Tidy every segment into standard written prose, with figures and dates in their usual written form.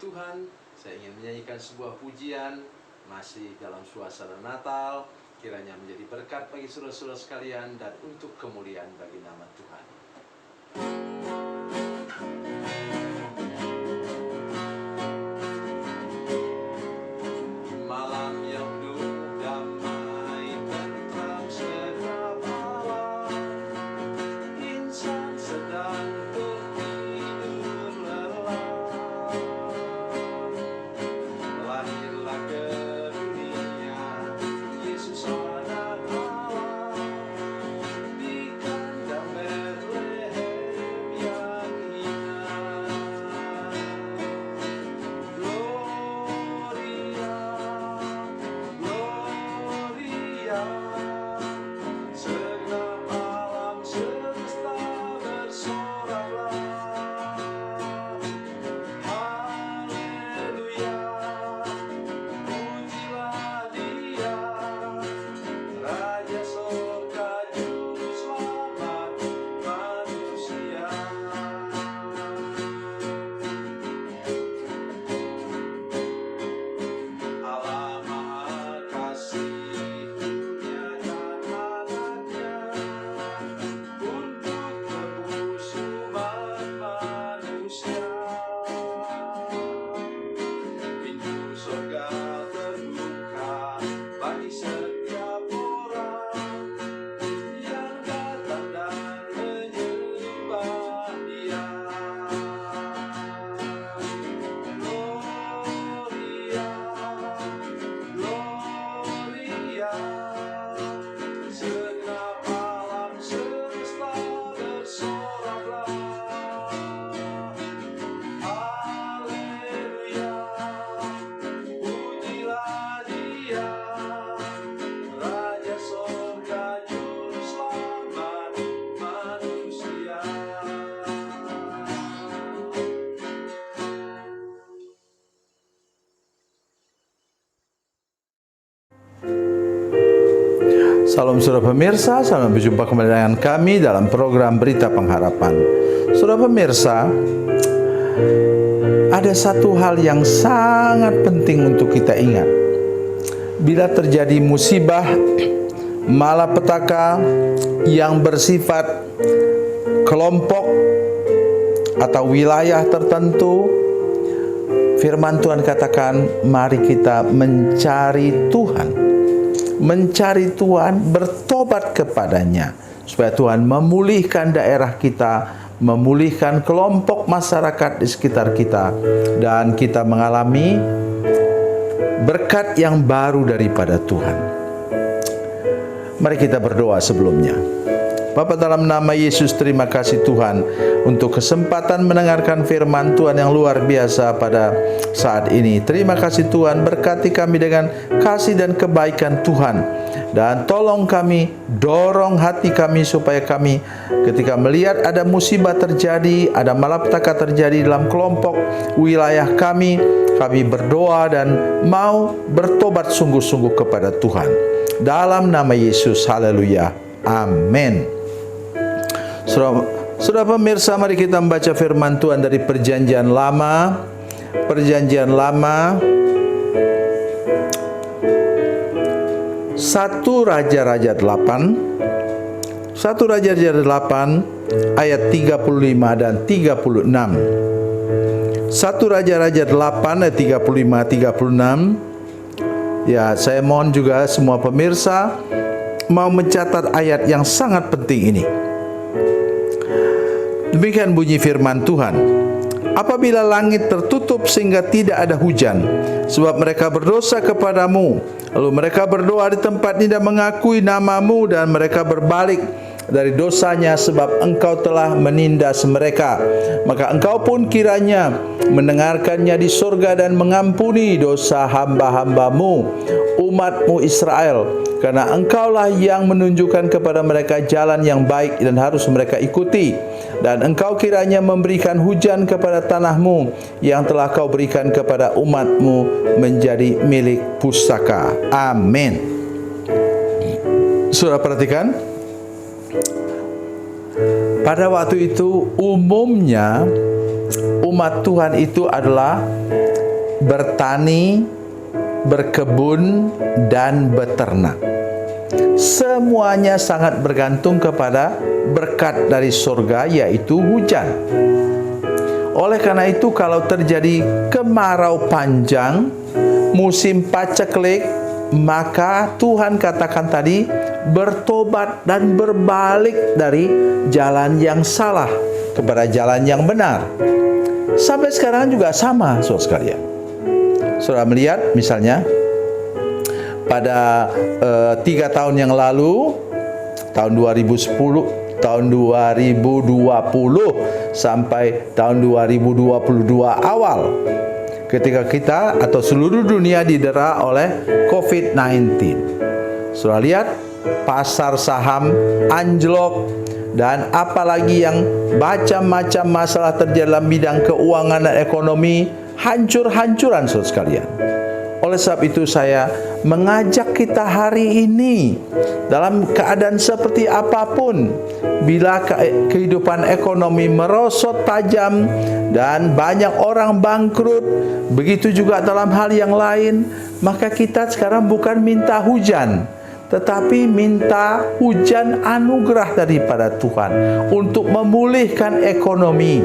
Tuhan, saya ingin menyanyikan sebuah pujian masih dalam suasana Natal, kiranya menjadi berkat bagi saudara-saudara sekalian dan untuk kemuliaan bagi nama Tuhan. Malam yang penuh damai, tentram segera malam, insan sedang tertidur lelap. Lahirlah ke dunia Yesus anak Allah, di kandang Betlehem yang indah. Gloria, segenap alam semesta bersoraklah. Haleluya, pujilah Dia, Raja Sorga Juru Selamat manusia. Allah Maha Kasih menyatakan anaknya untuk tebus umat manusia. Pintu surga terbuka bagi setiap orang yang datang dan menyembah Dia. Gloria, segenap alam semesta bersoraklah. Haleluya, pujilah Dia, Raja Sorga Juru Selamat manusia. Salam saudara pemirsa, selamat berjumpa kembali dengan kami dalam program Berita Pengharapan. Saudara pemirsa, ada satu hal yang sangat penting untuk kita ingat. Bila terjadi musibah, malapetaka yang bersifat kelompok atau wilayah tertentu, firman Tuhan katakan, mari kita mencari Tuhan. Mencari Tuhan, bertobat kepadanya, supaya Tuhan memulihkan daerah kita, memulihkan kelompok masyarakat di sekitar kita, dan kita mengalami berkat yang baru daripada Tuhan. Mari kita berdoa sebelumnya. Bapa, dalam nama Yesus, terima kasih Tuhan untuk kesempatan mendengarkan firman Tuhan yang luar biasa pada saat ini. Terima kasih Tuhan, berkati kami dengan kasih dan kebaikan Tuhan. Dan tolong kami, dorong hati kami supaya kami ketika melihat ada musibah terjadi, ada malapetaka terjadi dalam kelompok wilayah kami berdoa dan mau bertobat sungguh-sungguh kepada Tuhan. Dalam nama Yesus, haleluya, amin. Saudara pemirsa, mari kita membaca firman Tuhan dari Perjanjian Lama. Perjanjian Lama 1 Raja-Raja 8. 1 Raja-Raja 8 ayat 35 dan 36. 1 Raja-Raja 8 ayat 35-36. Ya, saya mohon juga semua pemirsa mau mencatat ayat yang sangat penting ini. Demikian bunyi firman Tuhan. Apabila langit tertutup sehingga tidak ada hujan, sebab mereka berdosa kepadamu, lalu mereka berdoa di tempat ini dan mengakui namamu, dan mereka berbalik dari dosanya sebab engkau telah menindas mereka, maka engkau pun kiranya mendengarkannya di surga dan mengampuni dosa hamba-hambamu, umatmu Israel, karena engkaulah yang menunjukkan kepada mereka jalan yang baik dan harus mereka ikuti. Dan engkau kiranya memberikan hujan kepada tanahmu yang telah kau berikan kepada umatmu menjadi milik pusaka. Amin. Saudara perhatikan, pada waktu itu umumnya umat Tuhan itu adalah bertani, berkebun, dan beternak. Semuanya sangat bergantung kepada berkat dari surga, yaitu hujan. Oleh karena itu, kalau terjadi kemarau panjang, musim paceklik, maka Tuhan katakan tadi, bertobat dan berbalik dari jalan yang salah kepada jalan yang benar. Sampai sekarang juga sama, saudara sekalian. Saudara melihat misalnya pada 3 tahun yang lalu, tahun 2010, tahun 2020 sampai tahun 2022 awal, ketika kita atau seluruh dunia didera oleh COVID-19. Saudara lihat pasar saham anjlok, dan apalagi yang macam-macam masalah terjadi dalam bidang keuangan dan ekonomi, hancur-hancuran saudara sekalian. Oleh sebab itu saya mengajak kita hari ini, dalam keadaan seperti apapun, bila kehidupan ekonomi merosot tajam dan banyak orang bangkrut, begitu juga dalam hal yang lain, maka kita sekarang bukan minta hujan, tetapi minta hujan anugerah daripada Tuhan untuk memulihkan ekonomi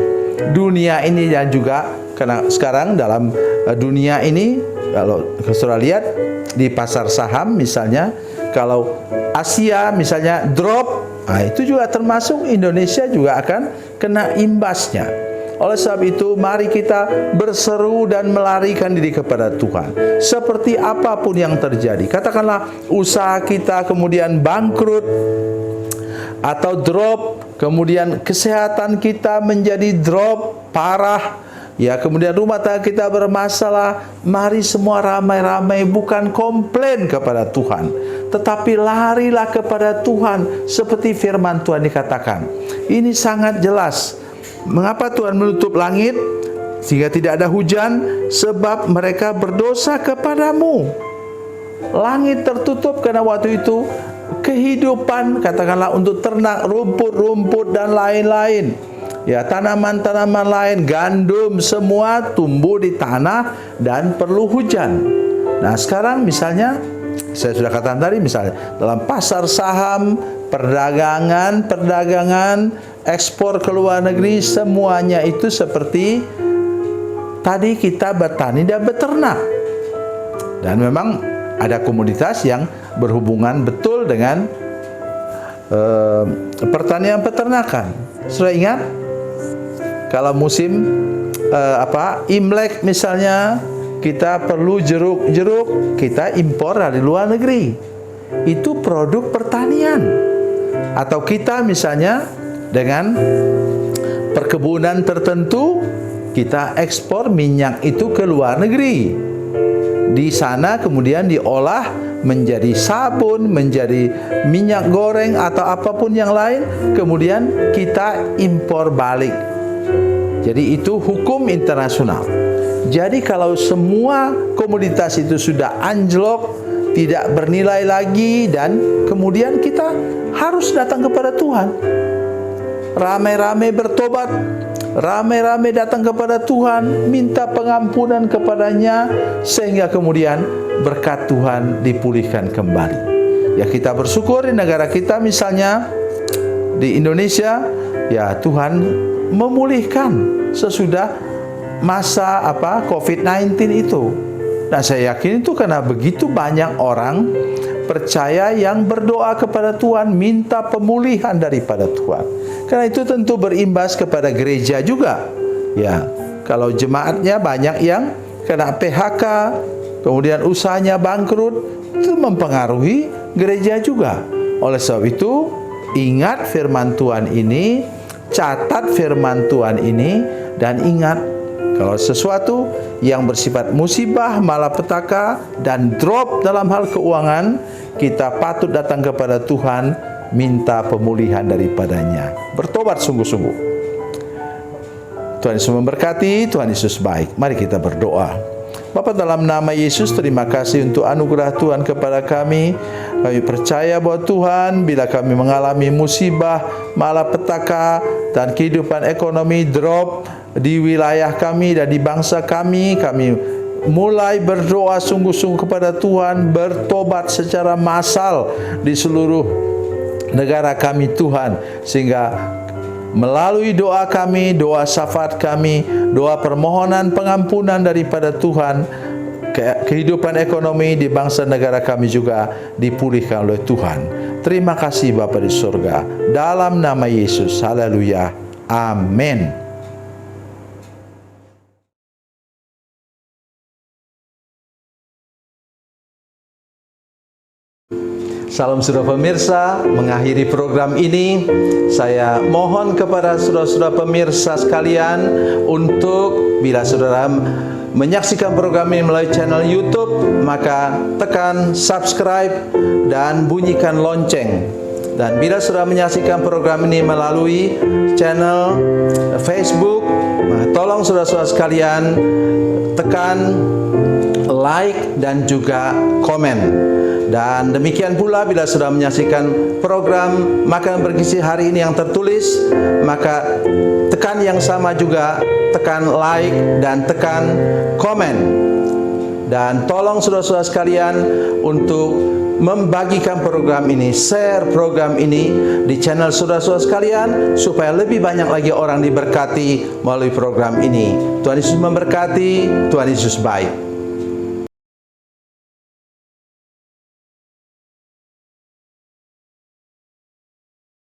dunia ini. Dan juga karena sekarang dalam dunia ini, kalau saudara lihat di pasar saham misalnya, kalau Asia misalnya drop, itu juga termasuk Indonesia juga akan kena imbasnya. Oleh sebab itu, mari kita berseru dan melarikan diri kepada Tuhan. Seperti apapun yang terjadi, katakanlah usaha kita kemudian bangkrut atau drop, kemudian kesehatan kita menjadi drop parah, ya, kemudian rumah tangga kita bermasalah, mari semua ramai-ramai bukan komplain kepada Tuhan, tetapi larilah kepada Tuhan seperti firman Tuhan dikatakan. Ini sangat jelas. Mengapa Tuhan menutup langit sehingga tidak ada hujan? Sebab mereka berdosa kepadamu. Langit tertutup karena waktu itu kehidupan, katakanlah untuk ternak, rumput-rumput dan lain-lain, ya, tanaman-tanaman lain, gandum, semua tumbuh di tanah dan perlu hujan. Nah sekarang misalnya, saya sudah katakan tadi, misalnya dalam pasar saham, perdagangan, ekspor ke luar negeri, semuanya itu seperti tadi kita bertani dan beternak. Dan memang ada komoditas yang berhubungan betul dengan pertanian peternakan. Sudah ingat? Kalau musim Imlek misalnya, kita perlu jeruk, kita impor dari luar negeri. Itu produk pertanian. Atau kita misalnya dengan perkebunan tertentu, kita ekspor minyak itu ke luar negeri. Di sana kemudian diolah menjadi sabun, menjadi minyak goreng atau apapun yang lain, kemudian kita impor balik. Jadi itu hukum internasional. Jadi kalau semua komoditas itu sudah anjlok, tidak bernilai lagi, dan kemudian kita harus datang kepada Tuhan. Ramai-ramai bertobat, ramai-ramai datang kepada Tuhan, minta pengampunan kepadanya, sehingga kemudian berkat Tuhan dipulihkan kembali. Ya, kita bersyukur di negara kita misalnya di Indonesia, ya Tuhan memulihkan sesudah masa COVID-19 itu. Nah, saya yakin itu karena begitu banyak orang percaya yang berdoa kepada Tuhan, minta pemulihan daripada Tuhan. Karena itu tentu berimbas kepada gereja juga. Ya, kalau jemaatnya banyak yang kena PHK, kemudian usahanya bangkrut, itu mempengaruhi gereja juga. Oleh sebab itu, ingat firman Tuhan ini, catat firman Tuhan ini, dan ingat kalau sesuatu yang bersifat musibah, malapetaka, dan drop dalam hal keuangan, kita patut datang kepada Tuhan, minta pemulihan daripadanya. Bertobat sungguh-sungguh. Tuhan Yesus memberkati, Tuhan Yesus baik. Mari kita berdoa. Bapa, dalam nama Yesus, terima kasih untuk anugerah Tuhan kepada kami. Kami percaya bahwa Tuhan, bila kami mengalami musibah, malapetaka, dan kehidupan ekonomi drop, di wilayah kami dan di bangsa kami. Kami mulai berdoa sungguh-sungguh kepada Tuhan, bertobat secara massal di seluruh negara kami Tuhan, sehingga melalui doa kami, doa syafaat kami, doa permohonan pengampunan daripada Tuhan, kehidupan ekonomi di bangsa negara kami juga dipulihkan oleh Tuhan. Terima kasih Bapa di surga, dalam nama Yesus, haleluya, amin. Salam saudara pemirsa, mengakhiri program ini saya mohon kepada saudara-saudara pemirsa sekalian untuk bila saudara menyaksikan program ini melalui channel YouTube, maka tekan subscribe dan bunyikan lonceng. Dan bila saudara menyaksikan program ini melalui channel Facebook, tolong saudara-saudara sekalian tekan like dan juga komen. Dan demikian pula bila sudah menyaksikan program Makanan Bergizi hari ini yang tertulis, maka tekan yang sama juga, tekan like dan tekan komen. Dan tolong saudara-saudara sekalian untuk membagikan program ini, share program ini di channel saudara-saudara sekalian, supaya lebih banyak lagi orang diberkati melalui program ini. Tuhan Yesus memberkati, Tuhan Yesus baik.